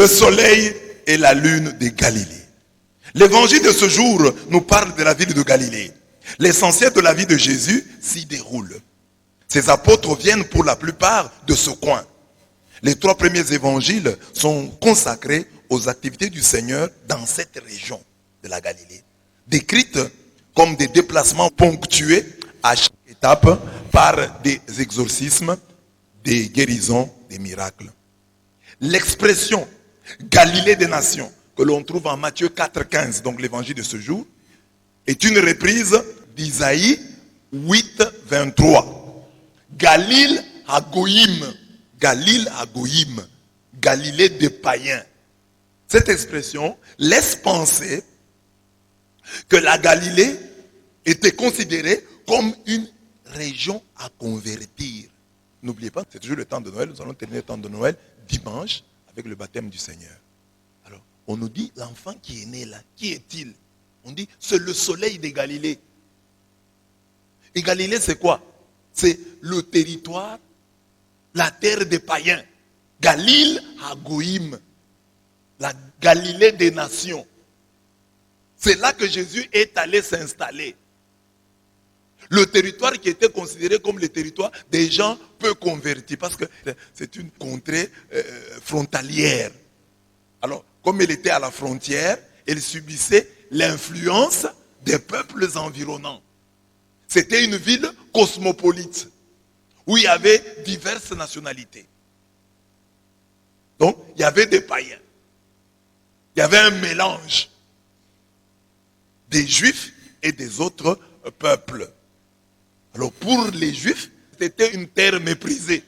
le soleil et la lune de Galilée. L'évangile de ce jour nous parle de la ville de Galilée. L'essentiel de la vie de Jésus s'y déroule. Ses apôtres viennent pour la plupart de ce coin. Les 3 premiers évangiles sont consacrés aux activités du Seigneur dans cette région de la Galilée, décrites comme des déplacements ponctués à chaque étape par des exorcismes, des guérisons, des miracles. L'expression Galilée des nations, que l'on trouve en Matthieu 4,15, donc l'évangile de ce jour, est une reprise d'Isaïe 8,23. Galil Hagoïm, Galil Hagoïm, Galilée des païens. Cette expression laisse penser que la Galilée était considérée comme une région à convertir. N'oubliez pas, c'est toujours le temps de Noël. Nous allons terminer le temps de Noël dimanche avec le baptême du Seigneur. Alors, on nous dit, l'enfant qui est né là, qui est-il? On dit, c'est le soleil de Galilée. Et Galilée, c'est quoi? C'est le territoire, la terre des païens. Galil Hagoïm, la Galilée des nations. C'est là que Jésus est allé s'installer. Le territoire qui était considéré comme le territoire des gens peu convertis, parce que c'est une contrée frontalière. Alors, comme elle était à la frontière, elle subissait l'influence des peuples environnants. C'était une ville cosmopolite, où il y avait diverses nationalités. Donc, il y avait des païens. Il y avait un mélange des Juifs et des autres peuples. Alors pour les Juifs, c'était une terre méprisée.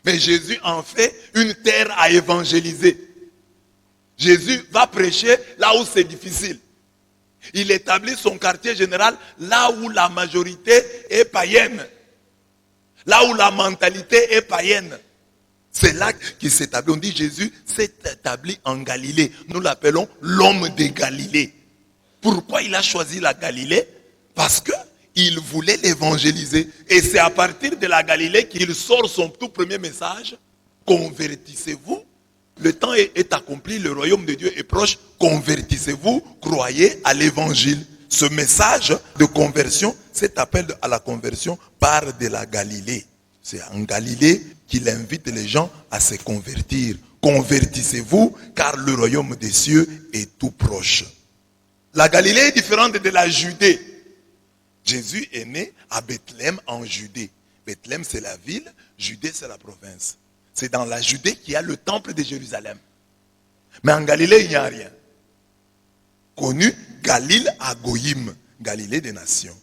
Mais Jésus en fait une terre à évangéliser. Jésus va prêcher là où c'est difficile. Il établit son quartier général là où la majorité est païenne. Là où la mentalité est païenne. C'est là qu'il s'établit. On dit Jésus s'est établi en Galilée. Nous l'appelons l'homme de Galilée. Pourquoi il a choisi la Galilée? Parce qu'il voulait l'évangéliser. Et c'est à partir de la Galilée qu'il sort son tout premier message. Convertissez-vous. Le temps est accompli, le royaume de Dieu est proche. Convertissez-vous, croyez à l'évangile. Ce message de conversion, cet appel à la conversion part de la Galilée. C'est en Galilée qu'il invite les gens à se convertir. Convertissez-vous, car le royaume des cieux est tout proche. La Galilée est différente de la Judée. Jésus est né à Bethléem en Judée. Bethléem c'est la ville, Judée c'est la province. C'est dans la Judée qu'il y a le temple de Jérusalem. Mais en Galilée il n'y a rien. Connu Galil Hagoïm, Galilée des nations.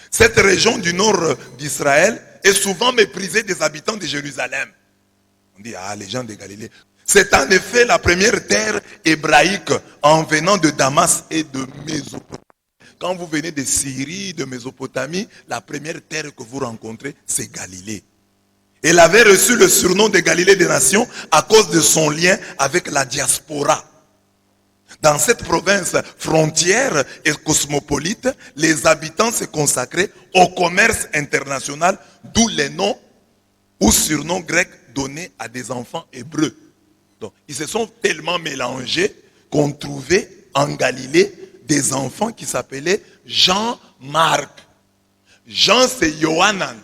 Cette région du nord d'Israël est souvent méprisée des habitants de Jérusalem. On dit, les gens de Galilée. C'est en effet la première terre hébraïque en venant de Damas et de Mésopotamie. Quand vous venez de Syrie, de Mésopotamie, la première terre que vous rencontrez, c'est Galilée. Elle avait reçu le surnom de Galilée des nations à cause de son lien avec la diaspora. Dans cette province frontière et cosmopolite, les habitants se consacraient au commerce international, d'où les noms ou surnoms grecs donnés à des enfants hébreux. Donc, ils se sont tellement mélangés qu'on trouvait en Galilée des enfants qui s'appelaient Jean-Marc. Jean, c'est Yohanan.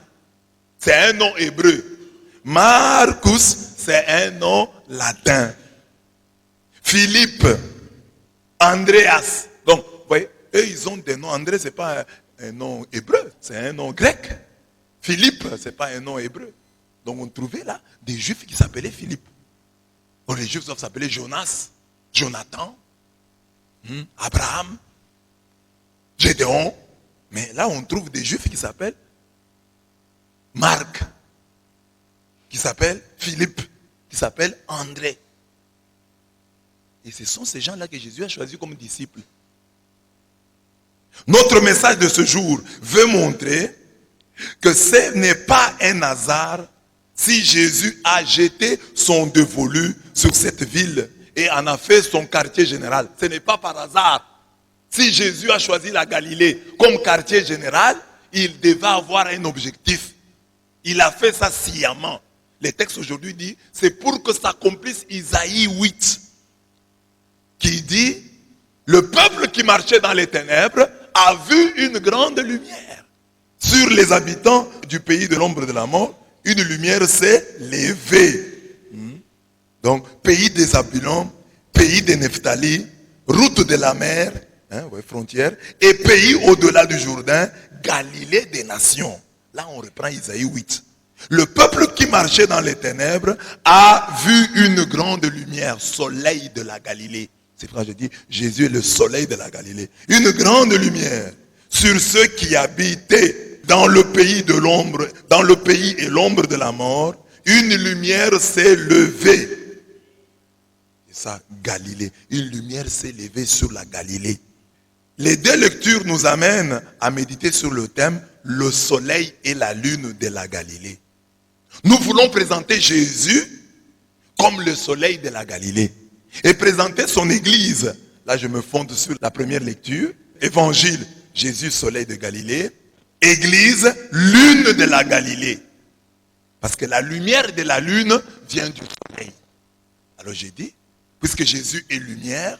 C'est un nom hébreu. Marcus, c'est un nom latin. Philippe, Andreas. Donc, vous voyez, eux, ils ont des noms. André, ce n'est pas un nom hébreu, c'est un nom grec. Philippe, ce n'est pas un nom hébreu. Donc, on trouvait là des juifs qui s'appelaient Philippe. Or, les juifs doivent s'appeler Jonas, Jonathan, Abraham, Gédéon. Mais là, on trouve des juifs qui s'appellent Marc, qui s'appellent Philippe, qui s'appellent André. Et ce sont ces gens-là que Jésus a choisis comme disciples. Notre message de ce jour veut montrer que ce n'est pas un hasard si Jésus a jeté son dévolu sur cette ville et en a fait son quartier général. Ce n'est pas par hasard. Si Jésus a choisi la Galilée comme quartier général, il devait avoir un objectif. Il a fait ça sciemment. Les textes aujourd'hui disent, c'est pour que s'accomplisse Isaïe 8, qui dit, le peuple qui marchait dans les ténèbres a vu une grande lumière. Sur les habitants du pays de l'ombre de la mort, une lumière s'est levée. Donc, pays des Zabulon, pays des Nephtali, route de la mer, frontière, et pays au-delà du Jourdain, Galilée des nations. Là, on reprend Isaïe 8. Le peuple qui marchait dans les ténèbres a vu une grande lumière, soleil de la Galilée. C'est pourquoi je dis, Jésus est le soleil de la Galilée. Une grande lumière sur ceux qui habitaient dans le pays de l'ombre, dans le pays et l'ombre de la mort. Une lumière s'est levée. C'est ça, Galilée. Une lumière s'est levée sur la Galilée. Les deux lectures nous amènent à méditer sur le thème « Le soleil et la lune de la Galilée ». Nous voulons présenter Jésus comme le soleil de la Galilée et présenter son église. Là, je me fonde sur la première lecture. Évangile, Jésus, soleil de Galilée. Église, lune de la Galilée. Parce que la lumière de la lune vient du soleil. Alors j'ai dit, puisque Jésus est lumière,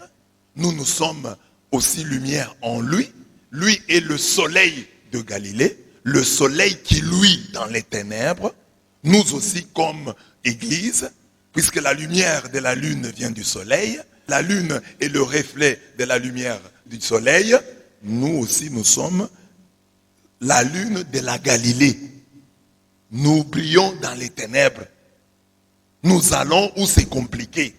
nous sommes aussi lumière en lui. Lui est le soleil de Galilée, le soleil qui luit dans les ténèbres. Nous aussi comme Église, puisque la lumière de la lune vient du soleil, la lune est le reflet de la lumière du soleil, nous aussi nous sommes la lune de la Galilée. Nous brillons dans les ténèbres. Nous allons où c'est compliqué.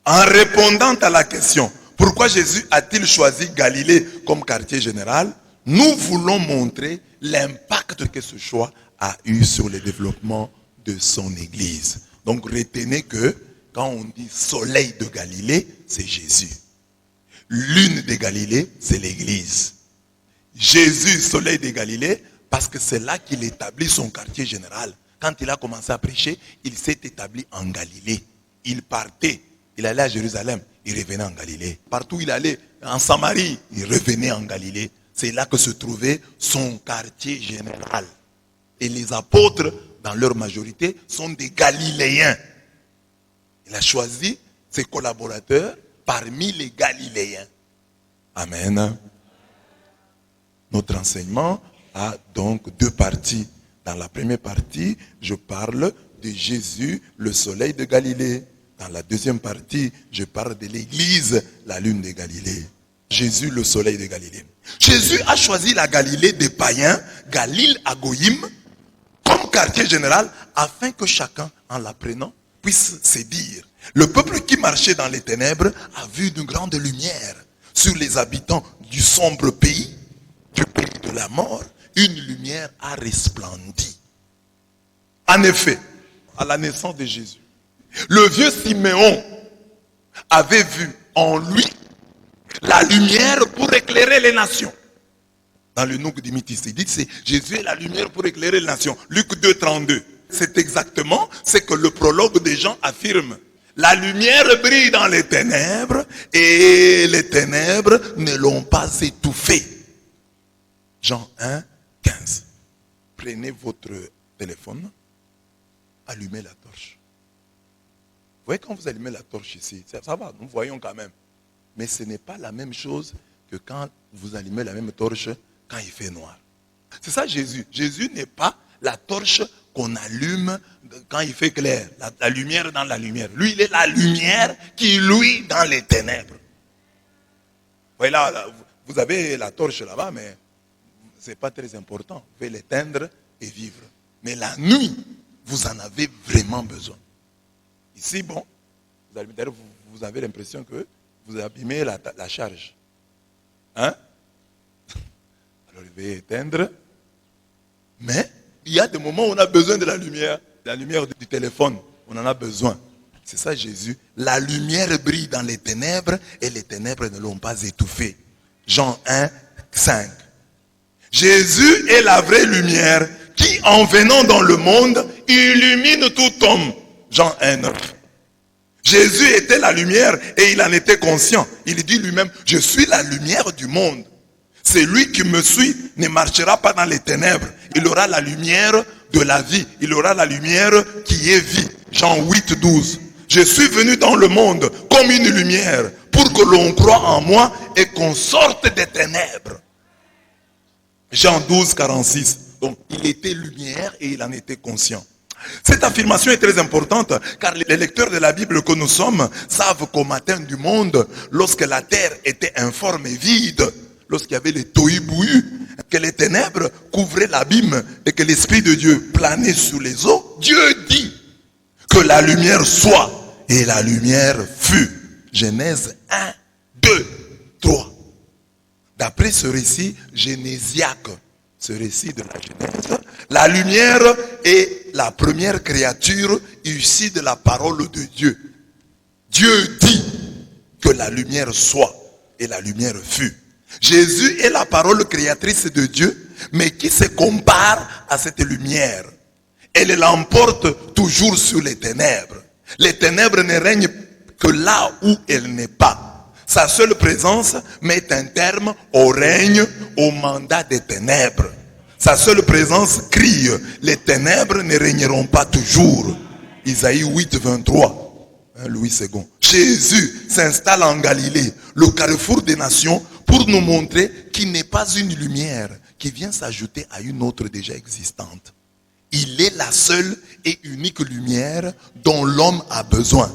En répondant à la question, pourquoi Jésus a-t-il choisi Galilée comme quartier général? Nous voulons montrer l'impact que ce choix a eu sur le développement de son église. Donc retenez que quand on dit soleil de Galilée, c'est Jésus. Lune de Galilée, c'est l'église. Jésus, soleil de Galilée, parce que c'est là qu'il établit son quartier général. Quand il a commencé à prêcher, il s'est établi en Galilée. Il partait, il allait à Jérusalem, il revenait en Galilée. Partout où il allait, en Samarie, il revenait en Galilée. C'est là que se trouvait son quartier général. Et les apôtres, dans leur majorité, sont des Galiléens. Il a choisi ses collaborateurs parmi les Galiléens. Amen. Notre enseignement a donc deux parties. Dans la première partie, je parle de Jésus, le soleil de Galilée. Dans la deuxième partie, je parle de l'église, la lune de Galilée. Jésus, le soleil de Galilée. Jésus a choisi la Galilée des païens, Galil Agoïm, comme quartier général, afin que chacun, en l'apprenant, puisse se dire, le peuple qui marchait dans les ténèbres a vu une grande lumière sur les habitants du sombre pays, du pays de la mort. Une lumière a resplendi. En effet, à la naissance de Jésus, le vieux Siméon avait vu en lui la lumière pour éclairer les nations. Dans le Nouk Dimitis, il dit que Jésus est la lumière pour éclairer les nations. Luc 2, 32. C'est exactement ce que le prologue de Jean affirme. La lumière brille dans les ténèbres et les ténèbres ne l'ont pas étouffée. Jean 1, 15. Prenez votre téléphone, allumez la torche. Vous voyez quand vous allumez la torche ici, ça va, nous voyons quand même. Mais ce n'est pas la même chose que quand vous allumez la même torche quand il fait noir. C'est ça Jésus. Jésus n'est pas la torche qu'on allume quand il fait clair. La lumière dans la lumière. Lui, il est la lumière qui luit dans les ténèbres. Vous voyez là, vous avez la torche là-bas, mais ce n'est pas très important. Vous pouvez l'éteindre et vivre. Mais la nuit, vous en avez vraiment besoin. Ici, bon, vous avez l'impression que vous abîmez la charge. Hein? Alors, je vais éteindre. Mais, il y a des moments où on a besoin de la lumière du téléphone. On en a besoin. C'est ça Jésus. La lumière brille dans les ténèbres et les ténèbres ne l'ont pas étouffée. Jean 1, 5. Jésus est la vraie lumière qui, en venant dans le monde, illumine tout homme. Jean 1, 9. Jésus était la lumière et il en était conscient. Il dit lui-même, je suis la lumière du monde. Celui qui me suit ne marchera pas dans les ténèbres. Il aura la lumière de la vie. Il aura la lumière qui est vie. Jean 8, 12. Je suis venu dans le monde comme une lumière pour que l'on croie en moi et qu'on sorte des ténèbres. Jean 12, 46. Donc, il était lumière et il en était conscient. Cette affirmation est très importante car les lecteurs de la Bible que nous sommes savent qu'au matin du monde, lorsque la terre était informe et vide, lorsqu'il y avait les tohu-bohu, que les ténèbres couvraient l'abîme et que l'Esprit de Dieu planait sur les eaux, Dieu dit que la lumière soit et la lumière fut. Genèse 1, 2, 3. D'après ce récit génésiaque, ce récit de la Genèse, la lumière est la première créature issue de la parole de Dieu. Dieu dit que la lumière soit et la lumière fut. Jésus est la parole créatrice de Dieu, mais qui se compare à cette lumière. Elle l'emporte toujours sur les ténèbres. Les ténèbres ne règnent que là où elle n'est pas. Sa seule présence met un terme au règne, au mandat des ténèbres. Sa seule présence crie, les ténèbres ne régneront pas toujours. Isaïe 8, 23. Louis II. Jésus s'installe en Galilée, le carrefour des nations, pour nous montrer qu'il n'est pas une lumière qui vient s'ajouter à une autre déjà existante. Il est la seule et unique lumière dont l'homme a besoin.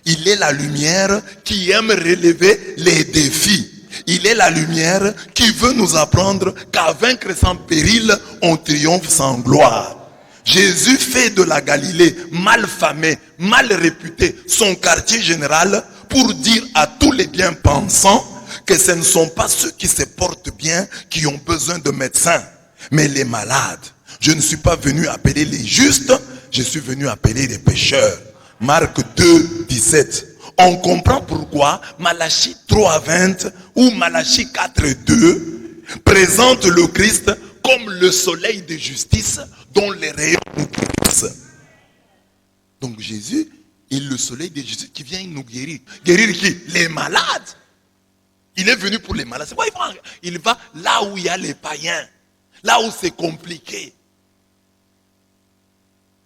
Il est la lumière qui aime relever les défis. Il est la lumière qui veut nous apprendre qu'à vaincre sans péril, on triomphe sans gloire. Jésus fait de la Galilée mal famée, mal réputée, son quartier général pour dire à tous les bien-pensants que ce ne sont pas ceux qui se portent bien qui ont besoin de médecins, mais les malades. Je ne suis pas venu appeler les justes, je suis venu appeler les pécheurs. Marc 2, 17. On comprend pourquoi Malachie 3, 20 ou Malachie 4, 2 présente le Christ comme le soleil de justice dont les rayons nous guérissent. Donc Jésus est le soleil de justice qui vient nous guérir. Guérir qui? Les malades. Il est venu pour les malades. C'est pourquoi il va là où il y a les païens. Là où c'est compliqué.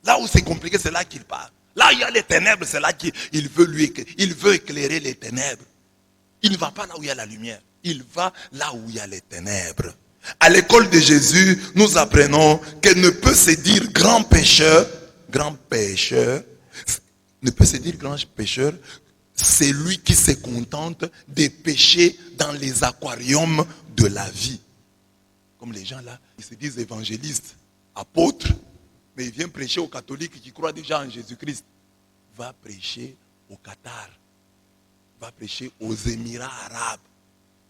Là où c'est compliqué, c'est là qu'il part. Là où il y a les ténèbres, c'est là qu'il veut éclairer les ténèbres. Il ne va pas là où il y a la lumière. Il va là où il y a les ténèbres. À l'école de Jésus, nous apprenons qu'elle ne peut se dire grand pécheur, ne peut se dire grand pécheur, c'est lui qui se contente de pécher dans les aquariums de la vie. Comme les gens là, ils se disent évangélistes, apôtres, mais ils viennent prêcher aux catholiques qui croient déjà en Jésus-Christ. Va prêcher au Qatar, va prêcher aux Émirats arabes,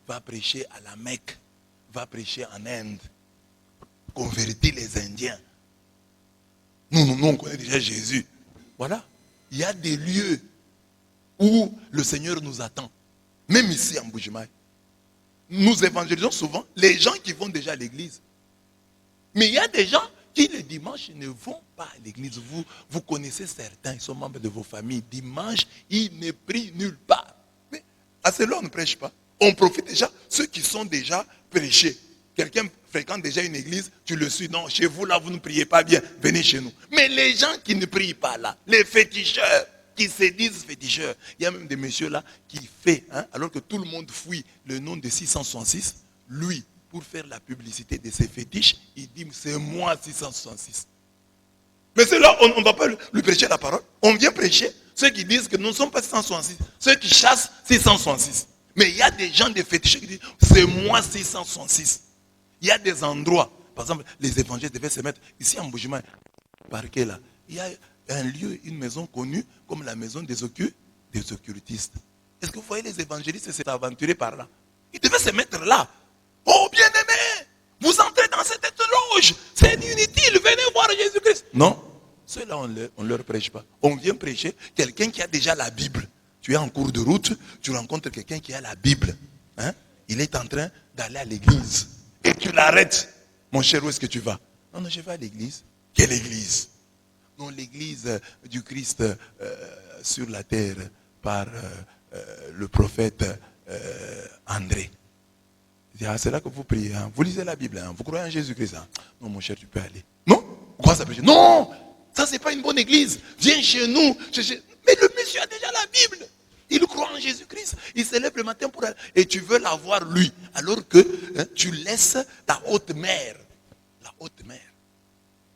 va prêcher à la Mecque, va prêcher en Inde, convertir les Indiens. Nous, on connaît déjà Jésus. Voilà, il y a des lieux où le Seigneur nous attend. Même ici en Bujimaï. Nous évangélisons souvent les gens qui vont déjà à l'église. Mais il y a des gens qui le dimanche ne vont pas à l'église. Vous connaissez certains, ils sont membres de vos familles. Dimanche, ils ne prient nulle part. Mais à cela, on ne prêche pas. On profite déjà, ceux qui sont déjà prêchés. Quelqu'un fréquente déjà une église, tu le suis. Non, chez vous là, vous ne priez pas bien. Venez chez nous. Mais les gens qui ne prient pas là, les féticheurs, qui se disent féticheurs. Il y a même des messieurs là qui fait, alors que tout le monde fouille le nom de 666, lui, pour faire la publicité de ses fétiches, il dit c'est moi 666. Mais c'est là, on ne va pas lui prêcher la parole. On vient prêcher ceux qui disent que nous ne sommes pas 666, ceux qui chassent 666. Mais il y a des gens des féticheurs qui disent c'est moi 666. Il y a des endroits, par exemple, les évangélistes devaient se mettre ici en Bujimaï, parquet là. Il y a un lieu, une maison connue comme la maison des occultistes. Est-ce que vous voyez les évangélistes s'est aventurés par là? Ils devaient se mettre là. Oh bien-aimés, vous entrez dans cette loge, c'est inutile, venez voir Jésus-Christ. Non, ceux-là on ne leur prêche pas. On vient prêcher quelqu'un qui a déjà la Bible. Tu es en cours de route, tu rencontres quelqu'un qui a la Bible. Il est en train d'aller à l'église. Et tu l'arrêtes. Mon cher, où est-ce que tu vas? Non, je vais à l'église. Quelle église? Non, l'église du Christ sur la terre par le prophète André. C'est là que vous priez. Vous lisez la Bible. Vous croyez en Jésus-Christ. Non, mon cher, tu peux aller. Non, Pourquoi ça péché? Non, ça c'est pas une bonne église. Viens chez nous. Mais le monsieur a déjà la Bible. Il croit en Jésus-Christ. Il se lève le matin pour... Et tu veux l'avoir lui. Alors que tu laisses la haute mère. La haute mère.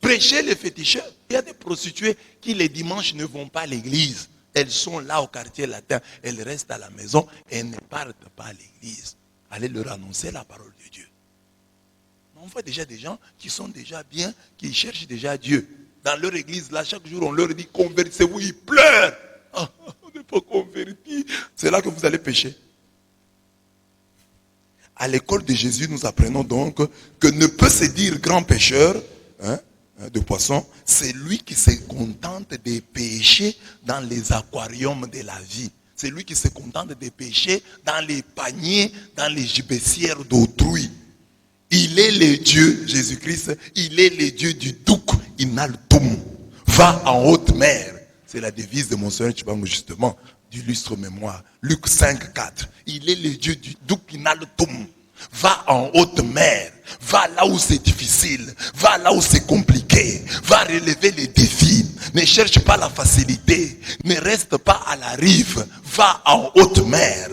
Prêcher les féticheurs. Il y a des prostituées qui les dimanches ne vont pas à l'église. Elles sont là au quartier latin. Elles restent à la maison et elles ne partent pas à l'église. Allez leur annoncer la parole de Dieu. On voit déjà des gens qui sont déjà bien, qui cherchent déjà Dieu. Dans leur église, là, chaque jour, on leur dit convertissez-vous. Ils pleurent. Ah, on n'est pas convertis. C'est là que vous allez pécher. À l'école de Jésus, nous apprenons donc que ne peut se dire grand pécheur de poissons, c'est lui qui se contente de pêcher dans les aquariums de la vie. C'est lui qui se contente de pêcher dans les paniers, dans les gibecières d'autrui. Il est le Dieu, Jésus-Christ, il est le Dieu du Duk Inaltum. Va en haute mer. C'est la devise de mon Seigneur Chibango, justement, d'illustre mémoire. Luc 5, 4. Il est le Dieu du Duk Inaltum. Va en haute mer. Va là où c'est difficile. Va là où c'est compliqué. Va relever les défis. Ne cherche pas la facilité. Ne reste pas à la rive. Va en haute mer.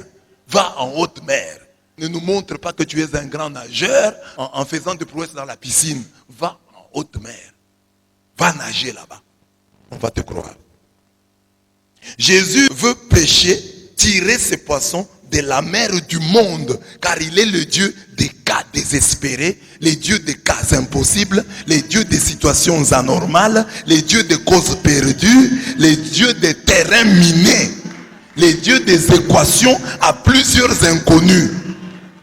Va en haute mer. Ne nous montre pas que tu es un grand nageur en faisant des prouesses dans la piscine. Va en haute mer. Va nager là-bas. On va te croire. Jésus veut pêcher, tirer ses poissons de la mer du monde, car il est le Dieu des cas désespérés, le Dieu des cas impossibles, le Dieu des situations anormales, le Dieu des causes perdues, le Dieu des terrains minés, le Dieu des équations à plusieurs inconnus.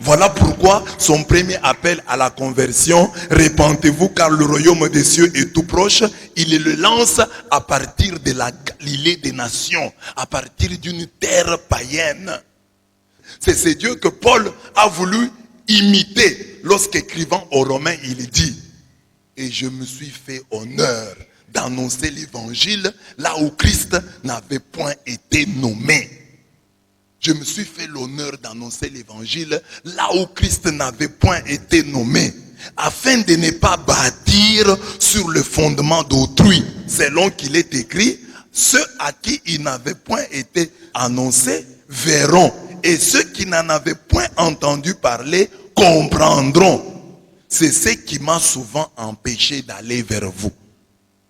Voilà pourquoi son premier appel à la conversion, répentez-vous car le royaume des cieux est tout proche, il le lance à partir de la Galilée des nations, à partir d'une terre païenne. C'est ce Dieu que Paul a voulu imiter lorsqu'écrivant aux Romains, il dit, et je me suis fait honneur d'annoncer l'évangile là où Christ n'avait point été nommé. Je me suis fait l'honneur d'annoncer l'évangile là où Christ n'avait point été nommé, afin de ne pas bâtir sur le fondement d'autrui, selon qu'il est écrit, ceux à qui il n'avait point été annoncé verront, et ceux qui n'en avaient point entendu parler comprendront. C'est ce qui m'a souvent empêché d'aller vers vous.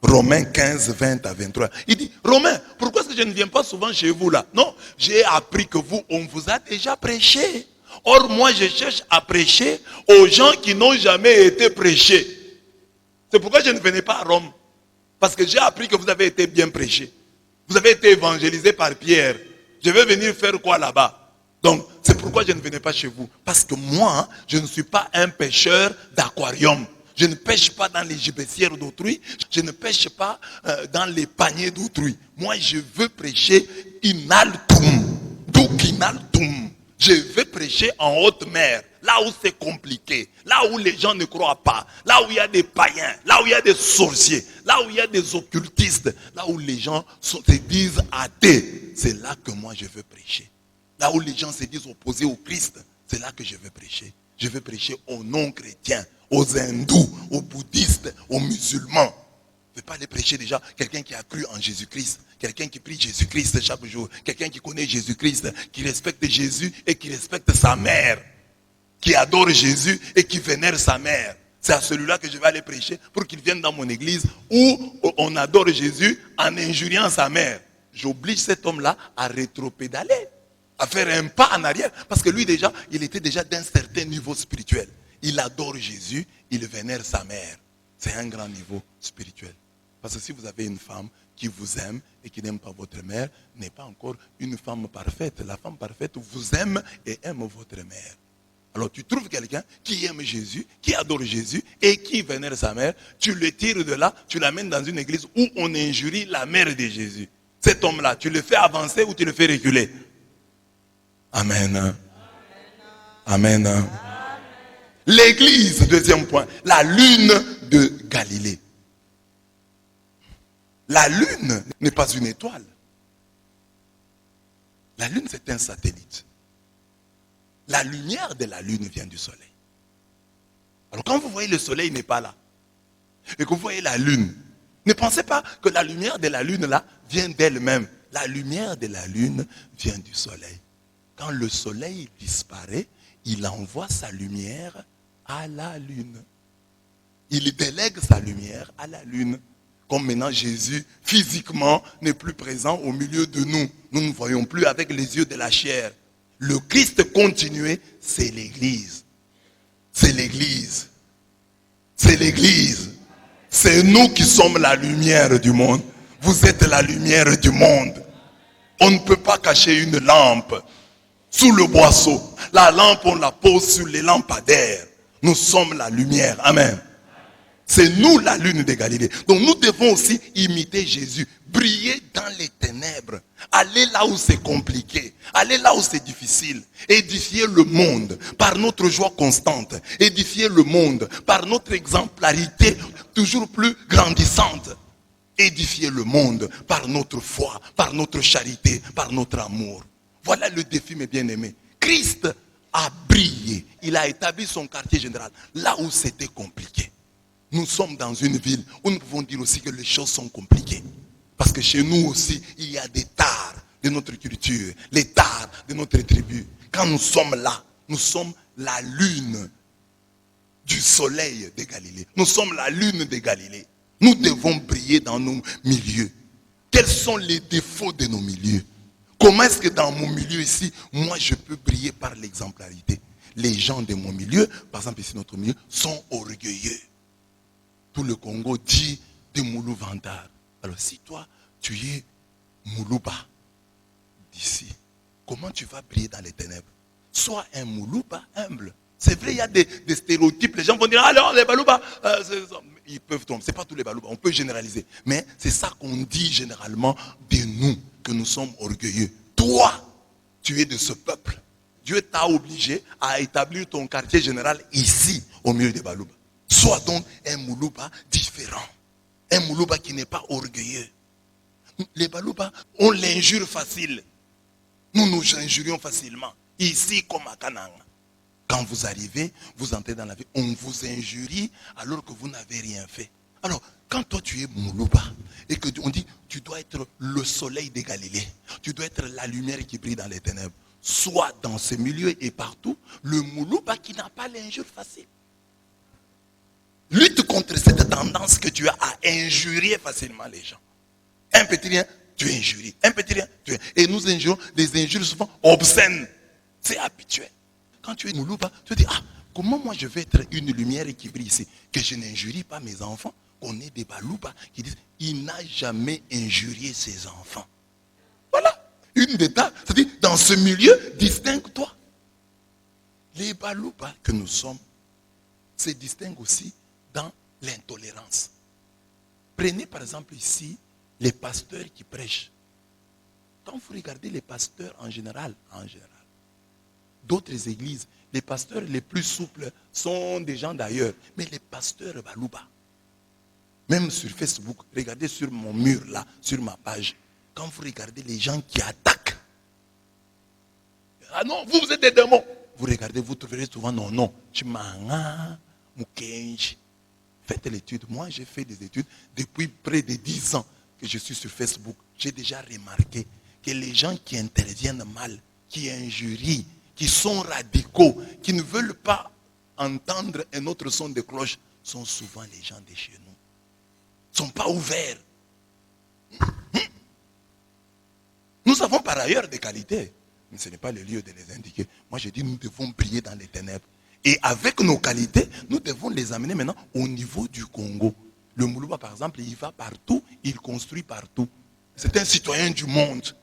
Romains 15, 20 à 23. Il dit, Romains, pourquoi est-ce que je ne viens pas souvent chez vous là? Non, j'ai appris que vous, on vous a déjà prêché. Or, moi, je cherche à prêcher aux gens qui n'ont jamais été prêchés. C'est pourquoi je ne venais pas à Rome. Parce que j'ai appris que vous avez été bien prêché. Vous avez été évangélisé par Pierre. Je vais venir faire quoi là-bas? Donc, c'est pourquoi je ne venais pas chez vous. Parce que moi, je ne suis pas un pêcheur d'aquarium. Je ne pêche pas dans les gibecières d'autrui. Je ne pêche pas dans les paniers d'autrui. Moi, je veux prêcher inaltum. Donc inaltum. Je veux prêcher en haute mer. Là où c'est compliqué. Là où les gens ne croient pas. Là où il y a des païens. Là où il y a des sorciers. Là où il y a des occultistes. Là où les gens se disent athées. C'est là que moi je veux prêcher. Là où les gens se disent opposés au Christ. C'est là que je veux prêcher. Je veux prêcher aux non-chrétiens, aux hindous, aux bouddhistes, aux musulmans. Je ne veux pas les prêcher déjà quelqu'un qui a cru en Jésus-Christ, quelqu'un qui prie Jésus-Christ chaque jour, quelqu'un qui connaît Jésus-Christ, qui respecte Jésus et qui respecte sa mère, qui adore Jésus et qui vénère sa mère. C'est à celui-là que je vais aller prêcher pour qu'il vienne dans mon église où on adore Jésus en injuriant sa mère. J'oblige cet homme-là à rétropédaler, à faire un pas en arrière. Parce que lui déjà, il était déjà d'un certain niveau spirituel. Il adore Jésus, il vénère sa mère. C'est un grand niveau spirituel. Parce que si vous avez une femme qui vous aime et qui n'aime pas votre mère, n'est pas encore une femme parfaite. La femme parfaite vous aime et aime votre mère. Alors tu trouves quelqu'un qui aime Jésus, qui adore Jésus et qui vénère sa mère, tu le tires de là, tu l'amènes dans une église où on injurie la mère de Jésus. Cet homme-là, tu le fais avancer ou tu le fais reculer? Amen. Amen. Amen. L'église, deuxième point, la lune de Galilée. La lune n'est pas une étoile. La lune, c'est un satellite. La lumière de la lune vient du soleil. Alors quand vous voyez le soleil, il n'est pas là. et que vous voyez la lune, ne pensez pas que la lumière de la lune là vient d'elle-même. La lumière de la lune vient du soleil. Quand le soleil disparaît, il envoie sa lumière à la lune. Il délègue sa lumière à la lune. Comme maintenant Jésus, physiquement, n'est plus présent au milieu de nous. Nous ne voyons plus avec les yeux de la chair. Le Christ continué, c'est l'Église. C'est l'Église. C'est l'Église. C'est nous qui sommes la lumière du monde. Vous êtes la lumière du monde. On ne peut pas cacher une lampe sous le boisseau. La lampe, on la pose sur les lampadaires. Nous sommes la lumière. Amen. C'est nous la lune de Galilée. Donc nous devons aussi imiter Jésus. Briller dans les ténèbres. Aller là où c'est compliqué. Aller là où c'est difficile. Édifier le monde par notre joie constante. Édifier le monde par notre exemplarité toujours plus grandissante. Édifier le monde par notre foi, par notre charité, par notre amour. Voilà le défi, mes bien-aimés. Christ a brillé. Il a établi son quartier général là où c'était compliqué. Nous sommes dans une ville où nous pouvons dire aussi que les choses sont compliquées. Parce que chez nous aussi, il y a des tares de notre culture, les tares de notre tribu. Quand nous sommes là, nous sommes la lune du soleil de Galilée. Nous sommes la lune de Galilée. Nous devons briller dans nos milieux. Quels sont les défauts de nos milieux? Comment est-ce que dans mon milieu ici, moi je peux briller par l'exemplarité? Les gens de mon milieu, par exemple ici notre milieu, sont orgueilleux. Tout le Congo dit de Moulou Vantard. Alors si toi, tu es Moulouba d'ici, comment tu vas briller dans les ténèbres? Sois un Moulouba humble. C'est vrai, il y a des stéréotypes. Les gens vont dire, alors les Balouba, ils peuvent tomber. Ce n'est pas tous les Balouba, on peut généraliser. Mais c'est ça qu'on dit généralement de nous, que nous sommes orgueilleux. Toi, tu es de ce peuple. Dieu t'a obligé à établir ton quartier général ici, au milieu des Balouba. Sois donc un Moulouba différent. Un Moulouba qui n'est pas orgueilleux. Les Balouba ont l'injure facile. Nous nous injurions facilement. Ici comme à Kananga. Quand vous arrivez, vous entrez dans la vie, on vous injurie alors que vous n'avez rien fait. Alors, quand toi tu es Moulouba et que on dit tu dois être le soleil de Galilée, tu dois être la lumière qui brille dans les ténèbres, sois dans ce milieu et partout le Moulouba qui n'a pas l'injure facile. Lutte contre cette tendance que tu as à injurier facilement les gens. Un petit rien, tu injuries. Un petit rien, tu injuries. Et nous injurions des injures souvent obscènes. C'est habituel. Quand tu es Moulouba, tu te dis, comment moi je vais être une lumière qui brille ici? Que je n'injurie pas mes enfants. Qu'on ait des Balouba qui disent, il n'a jamais injurié ses enfants. Voilà. Une d'état, c'est-à-dire, dans ce milieu, distingue-toi. Les Balouba que nous sommes se distinguent aussi dans l'intolérance. Prenez par exemple ici les pasteurs qui prêchent. Quand vous regardez les pasteurs en général, d'autres églises, les pasteurs les plus souples sont des gens d'ailleurs. Mais les pasteurs Balouba, même sur Facebook, regardez sur mon mur là, sur ma page, quand vous regardez les gens qui attaquent, ah non, vous êtes des démons. Vous regardez, vous trouverez souvent non, Chimanga, Mukenji. Faites l'étude. Moi, j'ai fait des études depuis près de 10 ans que je suis sur Facebook. J'ai déjà remarqué que les gens qui interviennent mal, qui injurient, qui sont radicaux, qui ne veulent pas entendre un autre son de cloche, sont souvent les gens de chez nous. Ils ne sont pas ouverts. Nous avons par ailleurs des qualités, mais ce n'est pas le lieu de les indiquer. Moi, je dis, nous devons briller dans les ténèbres. Et avec nos qualités, nous devons les amener maintenant au niveau du Congo. Le Moulouba, par exemple, il va partout, il construit partout. C'est un citoyen du monde.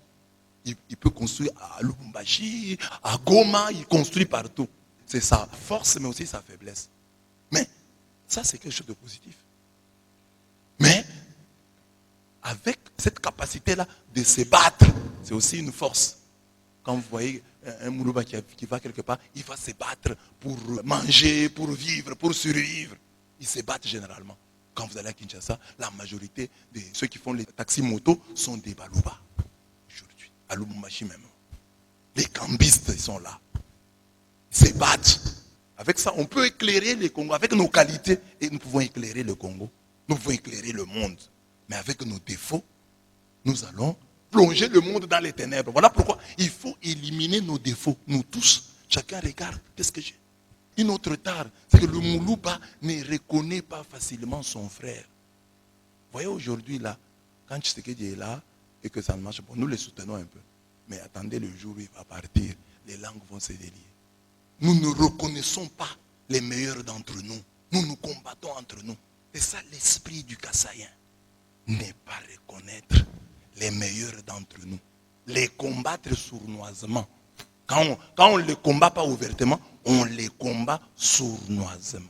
Il peut construire à Lubumbashi, à Goma, il construit partout. C'est sa force, mais aussi sa faiblesse. Mais ça, c'est quelque chose de positif. Mais avec cette capacité-là de se battre, c'est aussi une force. Quand vous voyez un Moulouba qui va quelque part, il va se battre pour manger, pour vivre, pour survivre. Ils se battent généralement. Quand vous allez à Kinshasa, la majorité de ceux qui font les taxis-motos sont des Balouba. Aujourd'hui, à Lubumbashi même. Les cambistes, ils sont là. Ils se battent. Avec ça, on peut éclairer le Congo. Avec nos qualités, et nous pouvons éclairer le Congo. Nous pouvons éclairer le monde. Mais avec nos défauts, nous allons plonger le monde dans les ténèbres. Voilà pourquoi il faut éliminer nos défauts. Nous tous, chacun regarde, qu'est-ce que j'ai? Une autre tare, c'est que le Moulouba ne reconnaît pas facilement son frère. Vous voyez aujourd'hui là, quand Tshisekedi est là et que ça ne marche pas, nous le soutenons un peu. Mais attendez le jour où il va partir, les langues vont se délier. Nous ne reconnaissons pas les meilleurs d'entre nous. Nous nous combattons entre nous. C'est ça l'esprit du Kassaïen. Ne pas reconnaître les meilleurs d'entre nous. Les combattre sournoisement. Quand on ne les combat pas ouvertement, on les combat sournoisement.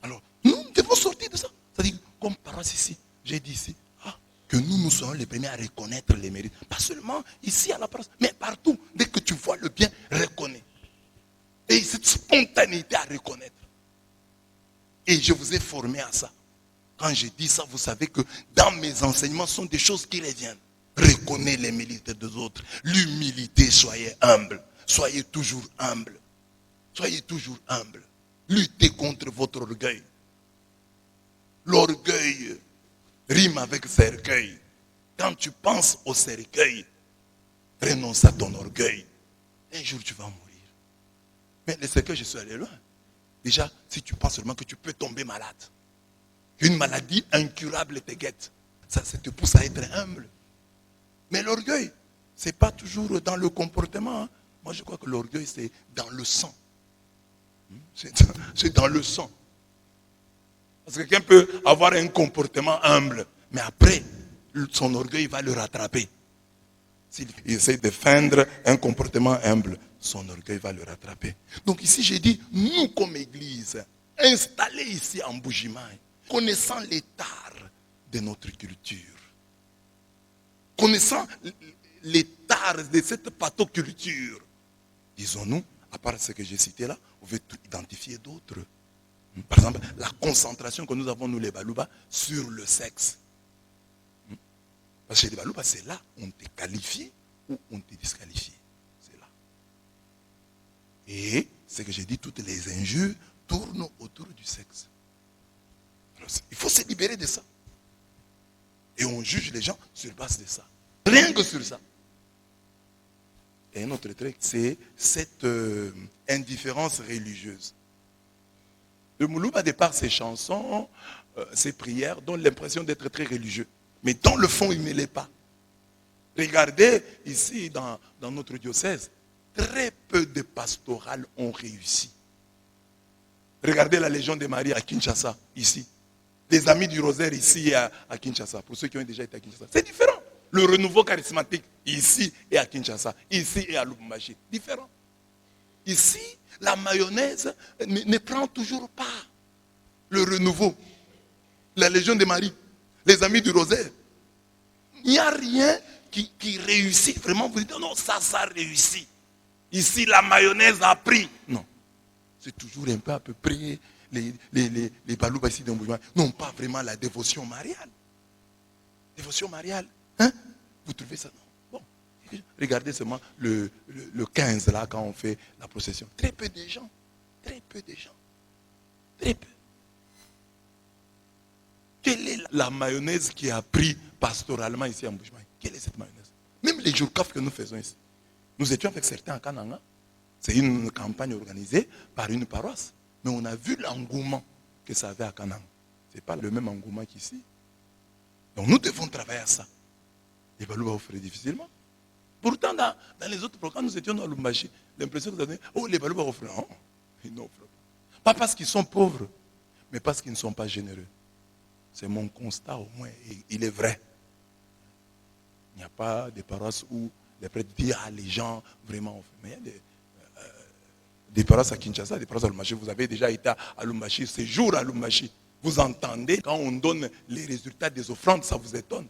Alors, nous devons sortir de ça. C'est-à-dire, comme paroisse ici, j'ai dit ici, que nous soyons les premiers à reconnaître les mérites. Pas seulement ici à la paroisse, mais partout. Dès que tu vois le bien, reconnais. Et cette spontanéité à reconnaître. Et je vous ai formé à ça. Quand je dis ça, vous savez que dans mes enseignements, ce sont des choses qui reviennent. Reconnaissez les mérites des autres. L'humilité, soyez humble. Soyez toujours humble. Soyez toujours humble. Luttez contre votre orgueil. L'orgueil rime avec cercueil. Quand tu penses au cercueil, renonce à ton orgueil. Un jour, tu vas mourir. Mais le cercueil, je suis allé loin. Déjà, si tu penses seulement que tu peux tomber malade, qu'une maladie incurable te guette, ça te pousse à être humble. Mais l'orgueil, ce n'est pas toujours dans le comportement. Hein. Moi, je crois que l'orgueil, c'est dans le sang. C'est dans le sang. Parce que quelqu'un peut avoir un comportement humble, mais après, son orgueil va le rattraper. S'il essaie de feindre un comportement humble, son orgueil va le rattraper. Donc ici, j'ai dit, nous comme église, installés ici en Bujimaï, connaissant les tares de notre culture, connaissant les tares de cette pathoculture, disons-nous, à part ce que j'ai cité là, vous pouvez identifier d'autres. Par exemple, la concentration que nous avons, nous les Balouba, sur le sexe. Parce que les Balouba, c'est là où on t'est qualifié ou on t'est disqualifié. C'est là. Et ce que j'ai dit, toutes les injures tournent autour du sexe. Alors, il faut se libérer de ça. Et on juge les gens sur base de ça. Rien que sur ça. Et un autre trait, c'est cette indifférence religieuse. Le Moulouba, de par ses chansons, ses prières, donne l'impression d'être très religieux. Mais dans le fond, il ne l'est pas. Regardez ici, dans notre diocèse, très peu de pastorales ont réussi. Regardez la Légion de Marie à Kinshasa, ici. Les Amis du Rosaire ici à Kinshasa, pour ceux qui ont déjà été à Kinshasa. C'est différent. Le renouveau charismatique, ici et à Kinshasa, ici et à Lubumbashi. Différent. Ici, la mayonnaise ne prend toujours pas le renouveau. La Légion de Marie, les Amis du Rosaire. Il n'y a rien qui réussit. Vraiment, vous dites, non, ça réussit. Ici, la mayonnaise a pris. Non. C'est toujours un peu à peu près. Les Balouba ici dans Boujma n'ont pas vraiment la dévotion mariale. Dévotion mariale. Hein? Vous trouvez ça? Non. Regardez seulement le 15 là quand on fait la procession. Très peu de gens. Très peu de gens. Très peu. Quelle est la mayonnaise qui a pris pastoralement ici en Bujimaï? Quelle est cette mayonnaise? Même les jours que nous faisons ici. Nous étions avec certains à Kananga. C'est une campagne organisée par une paroisse. Mais on a vu l'engouement que ça avait à Kananga. Ce n'est pas le même engouement qu'ici. Donc nous devons travailler à ça. Les Balouba offraient difficilement. Pourtant, dans les autres programmes, nous étions dans Lubumbashi. L'impression que vous avez, oh, les Balouba offrent. Non, ils n'offrent pas. Pas parce qu'ils sont pauvres, mais parce qu'ils ne sont pas généreux. C'est mon constat au moins, et il est vrai. Il n'y a pas de paroisses où les prêtres disent, les gens vraiment offrent. Mais il y a des paroisses à Kinshasa, des paroisses à Lubumbashi. Vous avez déjà été à Lubumbashi, séjour à Lubumbashi. Vous entendez, quand on donne les résultats des offrandes, ça vous étonne.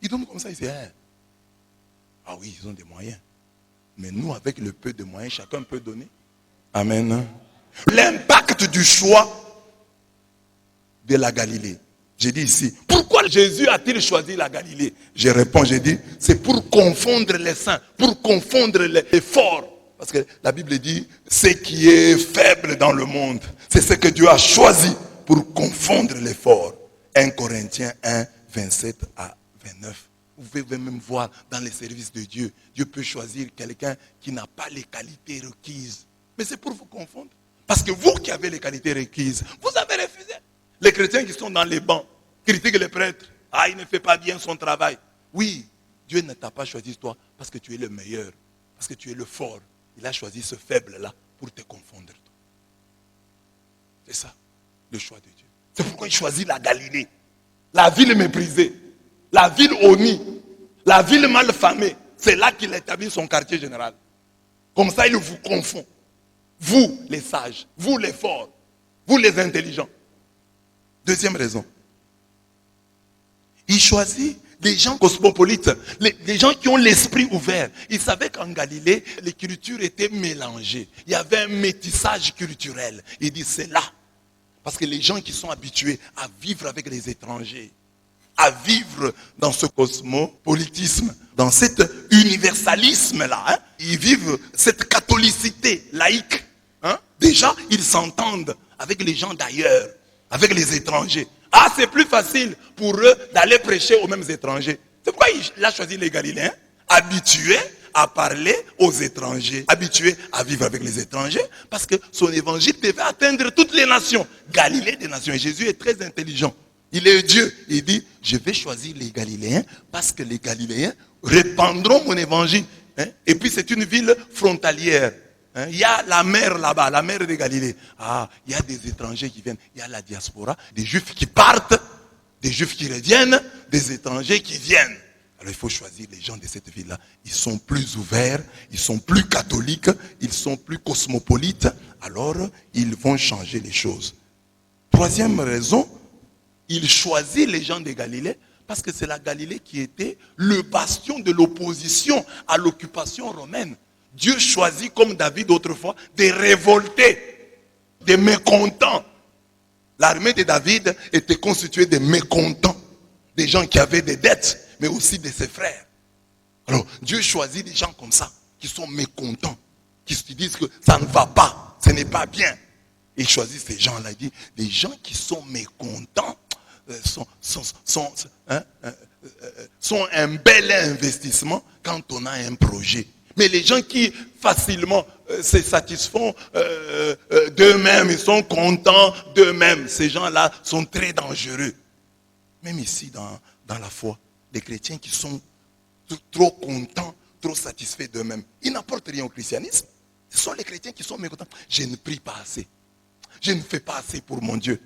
Ils donnent comme ça ici. Ah oui, ils ont des moyens. Mais nous, avec le peu de moyens, chacun peut donner. Amen. L'impact du choix de la Galilée. J'ai dit ici, pourquoi Jésus a-t-il choisi la Galilée? Je réponds, j'ai dit, c'est pour confondre les saints, pour confondre les forts. Parce que la Bible dit, ce qui est faible dans le monde, c'est ce que Dieu a choisi pour confondre les forts. 1 Corinthiens 1, 27 à 29. Vous pouvez même voir dans les services de Dieu, Dieu peut choisir quelqu'un qui n'a pas les qualités requises. Mais c'est pour vous confondre. Parce que vous qui avez les qualités requises, vous avez refusé. Les chrétiens qui sont dans les bancs critiquent les prêtres. Ah, il ne fait pas bien son travail. Oui, Dieu ne t'a pas choisi toi parce que tu es le meilleur, parce que tu es le fort. Il a choisi ce faible-là pour te confondre. C'est ça, le choix de Dieu. C'est pourquoi il choisit la Galilée, la ville méprisée, la ville honnie, la ville mal famée. C'est là qu'il établit son quartier général. Comme ça, il vous confond. Vous, les sages, vous, les forts, vous, les intelligents. Deuxième raison. Il choisit des gens cosmopolites, des gens qui ont l'esprit ouvert. Il savait qu'en Galilée, l'écriture était mélangée. Il y avait un métissage culturel. Il dit c'est là. Parce que les gens qui sont habitués à vivre avec les étrangers, à vivre dans ce cosmopolitisme, dans cet universalisme-là, ils vivent cette catholicité laïque. Déjà, ils s'entendent avec les gens d'ailleurs, avec les étrangers. Ah, c'est plus facile pour eux d'aller prêcher aux mêmes étrangers. C'est pourquoi il a choisi les Galiléens, habitués à parler aux étrangers, habitués à vivre avec les étrangers, parce que son évangile devait atteindre toutes les nations. Galilée des nations. Et Jésus est très intelligent. Il est Dieu. Il dit, je vais choisir les Galiléens parce que les Galiléens répandront mon évangile. Et puis c'est une ville frontalière. Il y a la mer là-bas, la mer de Galilée. Ah, il y a des étrangers qui viennent. Il y a la diaspora, des juifs qui partent, des juifs qui reviennent, des étrangers qui viennent. Alors il faut choisir les gens de cette ville-là. Ils sont plus ouverts, ils sont plus catholiques, ils sont plus cosmopolites. Alors ils vont changer les choses. Troisième raison, il choisit les gens de Galilée parce que c'est la Galilée qui était le bastion de l'opposition à l'occupation romaine. Dieu choisit, comme David autrefois, des révoltés, des mécontents. L'armée de David était constituée de mécontents, des gens qui avaient des dettes, mais aussi de ses frères. Alors, Dieu choisit des gens comme ça, qui sont mécontents, qui se disent que ça ne va pas, ce n'est pas bien. Et il choisit ces gens-là, il dit, les gens qui sont mécontents sont un bel investissement quand on a un projet. Mais les gens qui facilement se satisfont d'eux-mêmes, ils sont contents d'eux-mêmes, ces gens-là sont très dangereux. Même ici dans la foi, les chrétiens qui sont trop contents, trop satisfaits d'eux-mêmes, ils n'apportent rien au christianisme. Ce sont les chrétiens qui sont mécontents. Je ne prie pas assez. Je ne fais pas assez pour mon Dieu.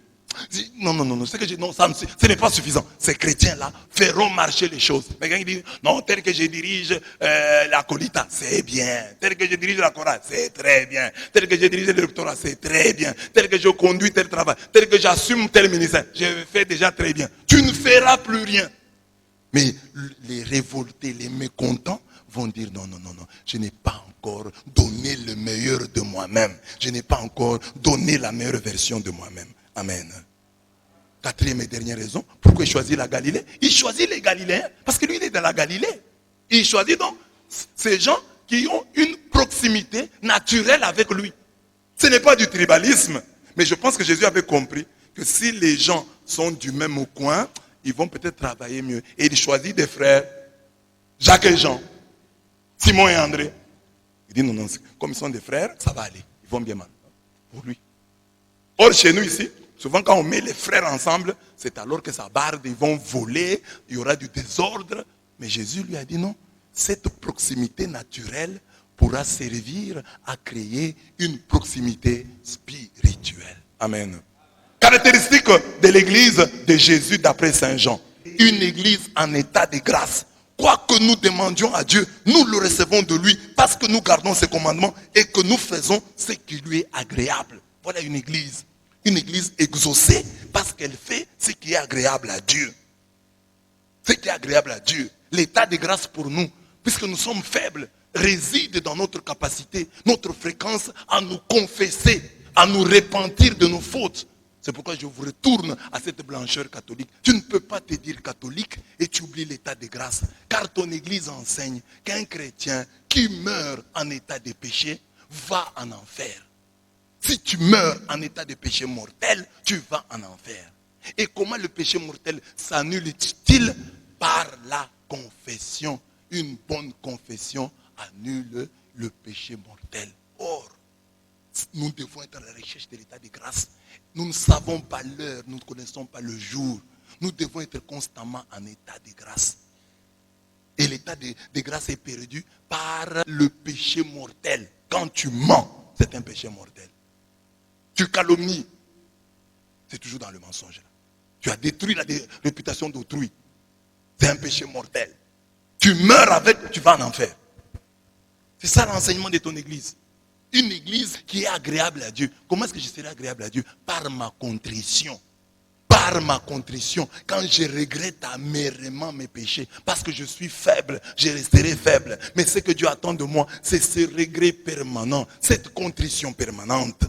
Non, ce n'est pas suffisant. Ces chrétiens-là feront marcher les choses. Mais quand ils disent, non, tel que je dirige la Colita, c'est bien. Tel que je dirige la chorale, c'est très bien. Tel que je dirige le doctorat, c'est très bien. Tel que je conduis tel travail, tel que j'assume tel ministère, je fais déjà très bien. Tu ne feras plus rien. Mais les révoltés, les mécontents vont dire, non, je n'ai pas encore donné le meilleur de moi-même. Je n'ai pas encore donné la meilleure version de moi-même. Amen. Quatrième et dernière raison, pourquoi il choisit la Galilée? Il choisit les Galiléens parce que lui il est dans la Galilée. Il choisit donc ces gens qui ont une proximité naturelle avec lui. Ce n'est pas du tribalisme, mais je pense que Jésus avait compris que si les gens sont du même coin, ils vont peut-être travailler mieux. Et il choisit des frères, Jacques et Jean, Simon et André. Il dit non, comme ils sont des frères, ça va aller. Ils vont bien mal pour lui. Or, chez nous ici, souvent quand on met les frères ensemble, c'est alors que ça barde, ils vont voler, il y aura du désordre. Mais Jésus lui a dit non, cette proximité naturelle pourra servir à créer une proximité spirituelle. Amen. Caractéristique de l'église de Jésus d'après Saint Jean. Une église en état de grâce. Quoi que nous demandions à Dieu, nous le recevons de lui parce que nous gardons ses commandements et que nous faisons ce qui lui est agréable. Voilà une église. Une église exaucée parce qu'elle fait ce qui est agréable à Dieu. Ce qui est agréable à Dieu. L'état de grâce pour nous, puisque nous sommes faibles, réside dans notre capacité, notre fréquence à nous confesser, à nous repentir de nos fautes. C'est pourquoi je vous retourne à cette blancheur catholique. Tu ne peux pas te dire catholique et tu oublies l'état de grâce. Car ton église enseigne qu'un chrétien qui meurt en état de péché va en enfer. Si tu meurs en état de péché mortel, tu vas en enfer. Et comment le péché mortel s'annule-t-il? Par la confession. Une bonne confession annule le péché mortel. Or, nous devons être à la recherche de l'état de grâce. Nous ne savons pas l'heure, nous ne connaissons pas le jour. Nous devons être constamment en état de grâce. Et l'état de grâce est perdu par le péché mortel. Quand tu mens, c'est un péché mortel. Tu calomnies, c'est toujours dans le mensonge. Là. Tu as détruit la réputation d'autrui. C'est un péché mortel. Tu meurs avec, tu vas en enfer. C'est ça l'enseignement de ton église. Une église qui est agréable à Dieu. Comment est-ce que je serai agréable à Dieu? Par ma contrition. Par ma contrition. Quand je regrette amèrement mes péchés. Parce que je suis faible, je resterai faible. Mais ce que Dieu attend de moi, c'est ce regret permanent. Cette contrition permanente.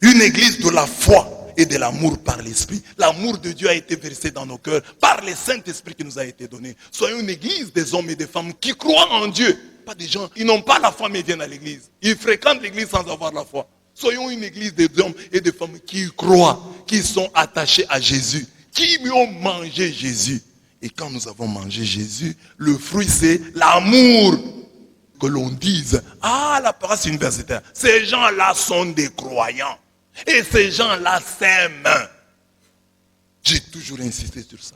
Une église de la foi et de l'amour par l'esprit. L'amour de Dieu a été versé dans nos cœurs par le Saint-Esprit qui nous a été donné. Soyons une église des hommes et des femmes qui croient en Dieu. Pas des gens, ils n'ont pas la foi mais ils viennent à l'église. Ils fréquentent l'église sans avoir la foi. Soyons une église des hommes et des femmes qui croient, qui sont attachés à Jésus, qui ont mangé Jésus. Et quand nous avons mangé Jésus, le fruit c'est l'amour. Que l'on dise, ah la paroisse universitaire, ces gens-là sont des croyants. Et ces gens-là s'aiment. J'ai toujours insisté sur ça.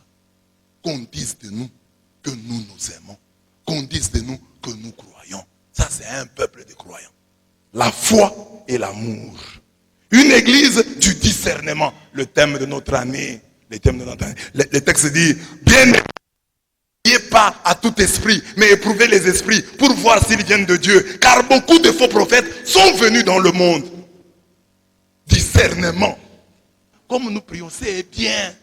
Qu'on dise de nous que nous nous aimons. Qu'on dise de nous que nous croyons. Ça, c'est un peuple de croyants. La foi et l'amour. Une église du discernement. Le thème de notre année. Le texte dit, bien n'ayez pas à tout esprit, mais éprouvez les esprits pour voir s'ils viennent de Dieu. Car beaucoup de faux prophètes sont venus dans le monde. Discernement. Comme nous prions, c'est bien.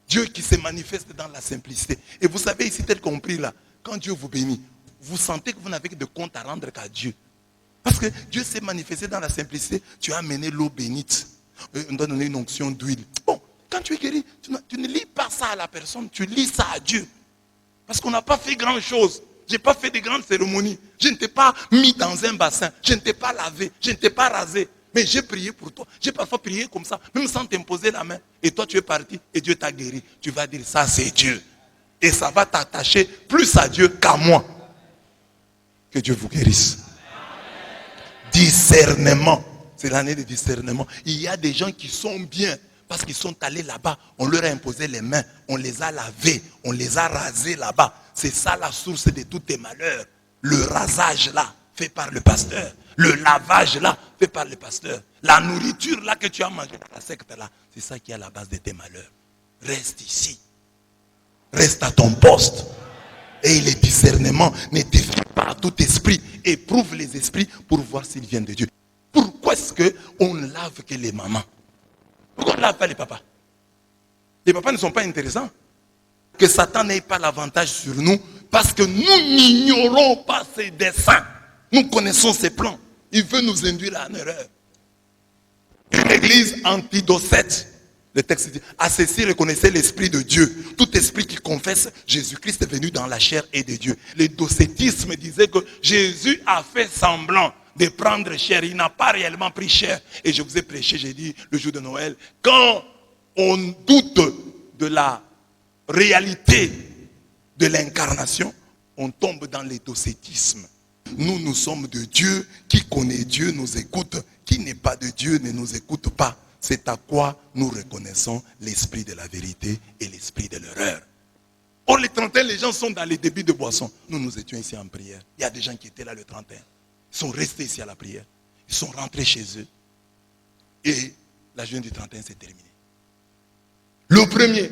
Dieu qui se manifeste dans la simplicité. Et vous savez ici, tel qu'on prie là, quand Dieu vous bénit, vous sentez que vous n'avez que de compte à rendre qu'à Dieu. Parce que Dieu s'est manifesté dans la simplicité. Tu as amené l'eau bénite. On doit donner une onction d'huile. Bon, quand tu es guéri, tu ne lis pas ça à la personne, tu lis ça à Dieu. Parce qu'on n'a pas fait grand chose. Je n'ai pas fait de grandes cérémonies. Je ne t'ai pas mis dans un bassin. Je ne t'ai pas lavé. Je ne t'ai pas rasé. Mais j'ai prié pour toi. J'ai parfois prié comme ça, même sans t'imposer la main. Et toi, tu es parti et Dieu t'a guéri. Tu vas dire, ça c'est Dieu. Et ça va t'attacher plus à Dieu qu'à moi. Que Dieu vous guérisse. Discernement. C'est l'année de discernement. Il y a des gens qui sont bien parce qu'ils sont allés là-bas. On leur a imposé les mains. On les a lavés. On les a rasés là-bas. C'est ça la source de tous tes malheurs. Le rasage là, fait par le pasteur. Le lavage là, fait par le pasteur. La nourriture là que tu as mangée dans la secte là, c'est ça qui est à la base de tes malheurs. Reste ici. Reste à ton poste. Et les discernements, ne te fie pas à tout esprit. Éprouve les esprits pour voir s'ils viennent de Dieu. Pourquoi est-ce qu'on ne lave que les mamans? Pourquoi on ne lave pas les papas? Les papas ne sont pas intéressants. Que Satan n'ait pas l'avantage sur nous, parce que nous n'ignorons pas ses desseins. Nous connaissons ses plans. Il veut nous induire en erreur. Une église antidocète. Le texte dit, à ceci reconnaissez l'esprit de Dieu. Tout esprit qui confesse Jésus-Christ est venu dans la chair et de Dieu. Le docétisme disait que Jésus a fait semblant de prendre chair. Il n'a pas réellement pris chair. Et je vous ai prêché, j'ai dit, le jour de Noël, quand on doute de la réalité de l'incarnation, on tombe dans le docétisme. Nous, nous sommes de Dieu. Qui connaît Dieu nous écoute. Qui n'est pas de Dieu ne nous écoute pas. C'est à quoi nous reconnaissons l'esprit de la vérité et l'esprit de l'erreur. Or, les 31, les gens sont dans les débits de boissons. Nous étions ici en prière. Il y a des gens qui étaient là le 31. Ils sont restés ici à la prière. Ils sont rentrés chez eux. Et la journée du 31 s'est terminée. Le premier,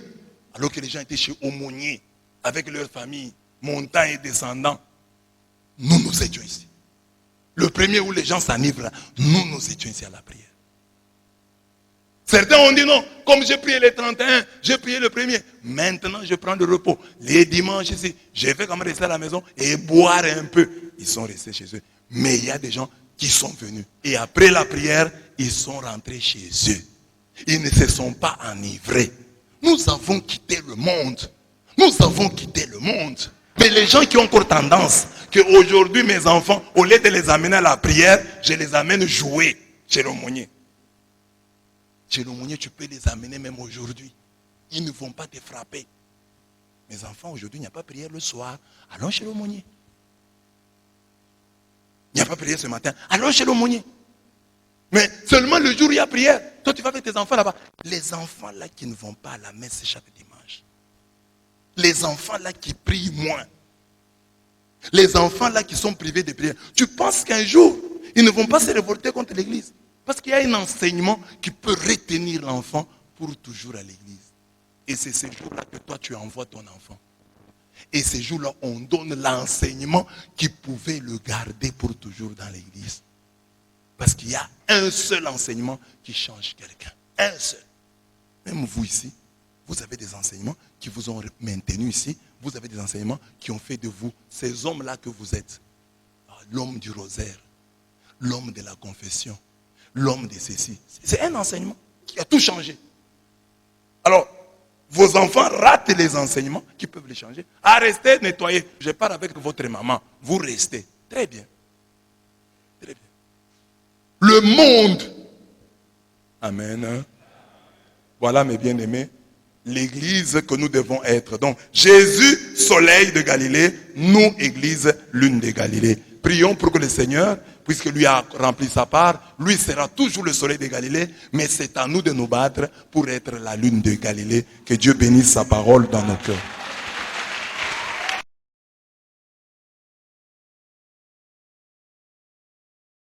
alors que les gens étaient chez aumôniers, avec leur famille, montants et descendants, nous étions ici. Le premier où les gens s'enivrent, nous étions ici à la prière. Certains ont dit non, comme j'ai prié les 31, j'ai prié le premier. Maintenant, je prends le repos. Les dimanches ici, je vais quand même rester à la maison et boire un peu. Ils sont restés chez eux. Mais il y a des gens qui sont venus. Et après la prière, ils sont rentrés chez eux. Ils ne se sont pas enivrés. Nous avons quitté le monde. Nous avons quitté le monde. Mais les gens qui ont encore tendance, qu'aujourd'hui mes enfants, au lieu de les amener à la prière, je les amène jouer. Chez l'aumônier. Chez l'aumônier, tu peux les amener même aujourd'hui. Ils ne vont pas te frapper. Mes enfants, aujourd'hui, il n'y a pas prière le soir. Allons chez l'aumônier. Il n'y a pas prière ce matin. Allons chez l'aumônier. Mais seulement le jour où il y a prière, toi tu vas avec tes enfants là-bas. Les enfants là qui ne vont pas à la messe chaque dimanche. Les enfants là qui prient moins. Les enfants là qui sont privés de prière. Tu penses qu'un jour, ils ne vont pas se révolter contre l'église. Parce qu'il y a un enseignement qui peut retenir l'enfant pour toujours à l'église. Et c'est ces jours-là que toi tu envoies ton enfant. Et ces jours-là, on donne l'enseignement qui pouvait le garder pour toujours dans l'église. Parce qu'il y a un seul enseignement qui change quelqu'un. Un seul. Même vous ici, vous avez des enseignements qui vous ont maintenu ici. Vous avez des enseignements qui ont fait de vous ces hommes-là que vous êtes. L'homme du rosaire, l'homme de la confession, l'homme de ceci. C'est un enseignement qui a tout changé. Alors, vos enfants ratent les enseignements qui peuvent les changer. À rester nettoyés. Je pars avec votre maman. Vous restez. Très bien. Très bien. Le monde. Amen. Voilà mes bien-aimés. L'église que nous devons être. Donc, Jésus, soleil de Galilée. Nous, église, lune de Galilée. Prions pour que le Seigneur, puisque lui a rempli sa part, lui sera toujours le soleil de Galilée, mais c'est à nous de nous battre pour être la lune de Galilée. Que Dieu bénisse sa parole dans nos cœurs.